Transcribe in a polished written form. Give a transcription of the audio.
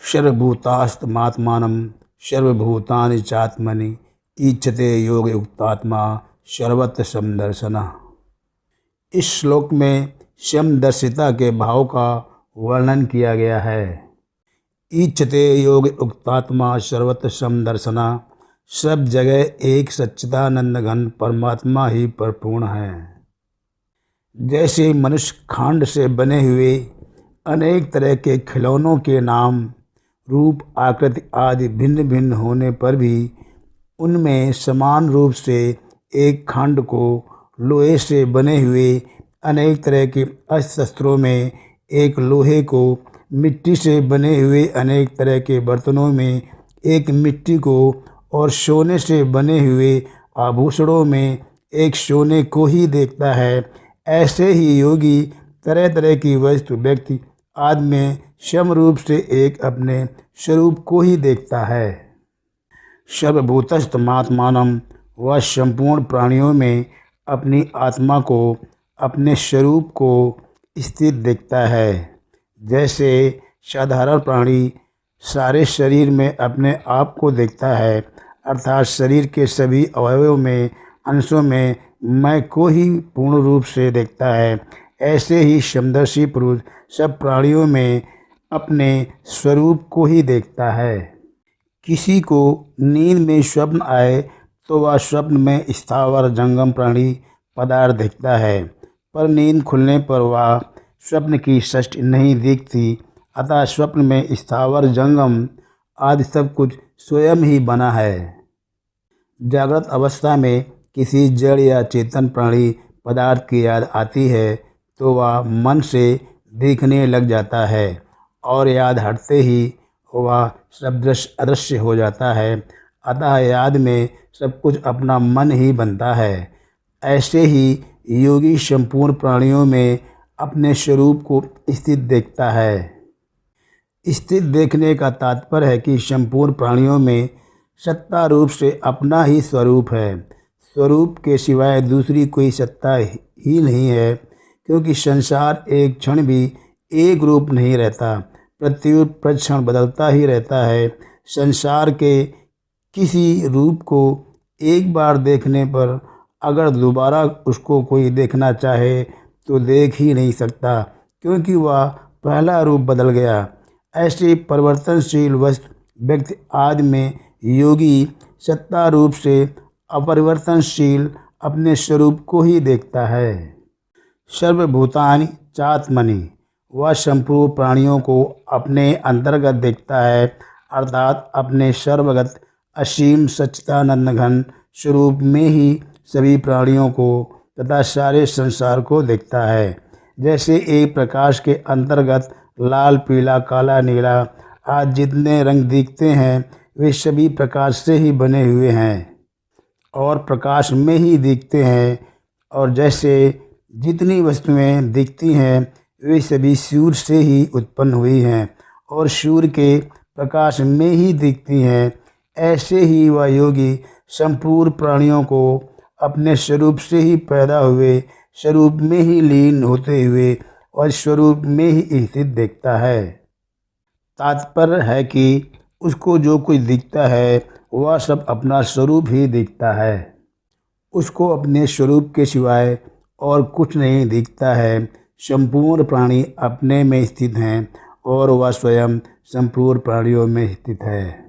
सर्वभूतास्तमात्मानं सर्वभूतानि चात्मनि ईच्छते योग युक्तात्मा सर्वत्र समदर्शनः। इस श्लोक में समदर्शिता के भाव का वर्णन किया गया है। ईच्छते योग युक्तात्मा सर्वत्र समदर्शनः, सब जगह एक सच्चिदानंद घन परमात्मा ही परिपूर्ण है। जैसे मनुष्य खांड से बने हुए अनेक तरह के खिलौनों के नाम, रूप, आकृति आदि भिन्न भिन्न होने पर भी उनमें समान रूप से एक खंड को लोहे से बने हुए अनेक तरह के अस्त्र शस्त्रों में, एक लोहे को मिट्टी से बने हुए अनेक तरह के बर्तनों में, एक मिट्टी को और सोने से बने हुए आभूषणों में एक सोने को ही देखता है। ऐसे ही योगी तरह तरह की वस्तु, व्यक्ति आदि में सम रूप से एक अपने स्वरूप को ही देखता है। सर्वभूतस्थमात्मानं, वह संपूर्ण प्राणियों में अपनी आत्मा को, अपने स्वरूप को स्थित देखता है। जैसे साधारण प्राणी सारे शरीर में अपने आप को देखता है, अर्थात शरीर के सभी अवयवों में, अंशों में मैं को ही पूर्ण रूप से देखता है। ऐसे ही समदर्शी पुरुष सब प्राणियों में अपने स्वरूप को ही देखता है। किसी को नींद में स्वप्न आए तो वह स्वप्न में स्थावर जंगम प्राणी पदार्थ देखता है, पर नींद खुलने पर वह स्वप्न की सृष्टि नहीं दिखती। अतः स्वप्न में स्थावर जंगम आदि सब कुछ स्वयं ही बना है। जागृत अवस्था में किसी जड़ या चेतन प्राणी पदार्थ की याद आती है तो वह मन से दिखने लग जाता है और याद हटते ही वह सब दृश्य अदृश्य हो जाता है। अतः याद में सब कुछ अपना मन ही बनता है। ऐसे ही योगी संपूर्ण प्राणियों में अपने स्वरूप को स्थित देखता है। स्थित देखने का तात्पर्य है कि संपूर्ण प्राणियों में सत्ता रूप से अपना ही स्वरूप है। स्वरूप के सिवाय दूसरी कोई सत्ता ही नहीं है, क्योंकि संसार एक क्षण भी एक रूप नहीं रहता, प्रत्युत प्रतिक्षण बदलता ही रहता है। संसार के किसी रूप को एक बार देखने पर अगर दोबारा उसको कोई देखना चाहे तो देख ही नहीं सकता, क्योंकि वह पहला रूप बदल गया। ऐसे परिवर्तनशील वस्तु, व्यक्ति आदि में योगी सत्ता रूप से अपरिवर्तनशील अपने स्वरूप को ही देखता है। सर्वभूतानि चात्मनि, वह संपूर्ण प्राणियों को अपने अंतर्गत देखता है, अर्थात अपने सर्वगत असीम सच्चिदानंद घन स्वरूप में ही सभी प्राणियों को तथा सारे संसार को देखता है। जैसे एक प्रकाश के अंतर्गत लाल, पीला, काला, नीला आदि जितने रंग दिखते हैं वे सभी प्रकाश से ही बने हुए हैं और प्रकाश में ही दिखते हैं। और जैसे जितनी वस्तुएं दिखती हैं वे सभी सूर्य से ही उत्पन्न हुई हैं और सूर्य के प्रकाश में ही दिखती हैं। ऐसे ही वह योगी संपूर्ण प्राणियों को अपने स्वरूप से ही पैदा हुए, स्वरूप में ही लीन होते हुए और स्वरूप में ही स्थित देखता है। तात्पर्य है कि उसको जो कुछ दिखता है वह सब अपना स्वरूप ही दिखता है। उसको अपने स्वरूप के सिवाय और कुछ नहीं दिखता है। संपूर्ण प्राणी अपने में स्थित हैं और वह स्वयं संपूर्ण प्राणियों में स्थित है।